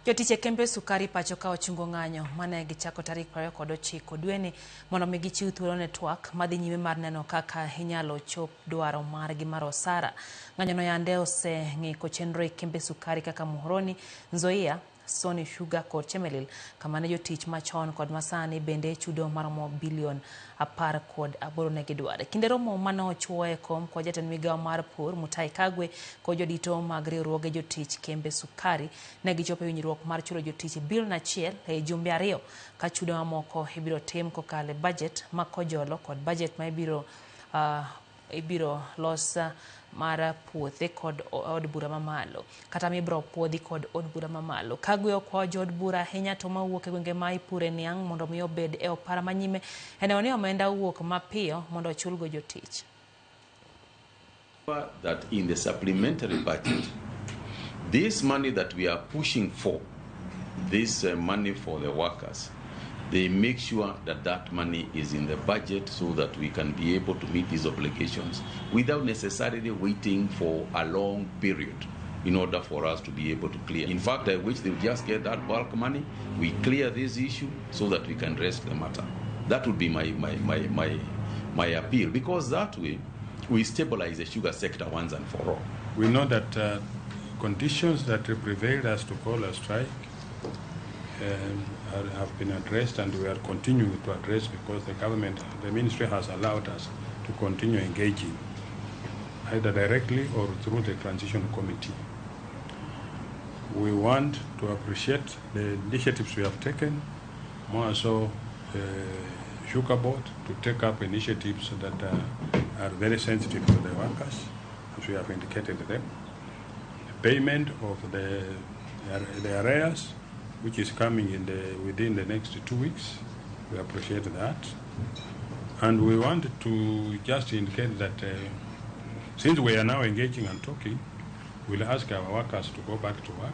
Jotije kembe sukari pacho ka ochungo ng'anyo mane gichako tarik 29 dweni mondo mi gichiw thuolo ne twak madhi nyime mar neno kaka inyalo chop dwaro margi mar osara. Ng'anyo no yande oseng'iko chenro e kembe sukari kaka Muhoroni, Nzoia, Sony Sugar kod Chemelil, kamane jotich machon kod masani bende chudo maromo bilion 18 ne gidware. Kinde romo mane ochuo e kom kod jatend migawo mar pur Mutahi Kagwe kod jodito mag riwruoge jotich kembe sukari ne gichopo winjruok mar chulo jotich bil achiel e jumbe 2 ka chudo mamoko ibiro tim kokalo budget ma kojolo kod budget ma ibiro los mar puothe kod od bura mamalo kata mibro puodhi kod od bura mamalo. Kagwe okwayo jod bura ahinya to mawuok e gwenge ma ipure niang' mondo mi obed e opara manyime ene oni omenda wuok mapiyo mondo ochulgo jotich. That in the supplementary budget, this money that we are pushing for, this money for the workers, they make sure that that money is in the budget so that we can be able to meet these obligations without necessarily waiting for a long period in order for us to be able to clear. In fact, I wish they would just get that bulk money, we clear this issue so that we can rest the matter. That would be my appeal, because that way we stabilize the sugar sector once and for all. We know that conditions that prevailed as to call a strike have been addressed, and we are continuing to address because the government, the ministry has allowed us to continue engaging either directly or through the transition committee. We want to appreciate the initiatives we have taken, more so Sugar Board to take up initiatives that are very sensitive to the workers, as we have indicated to them. The payment of the arrears, which is coming within the next 2 weeks. We appreciate that. And we want to just indicate that since we are now engaging and talking, we'll ask our workers to go back to work.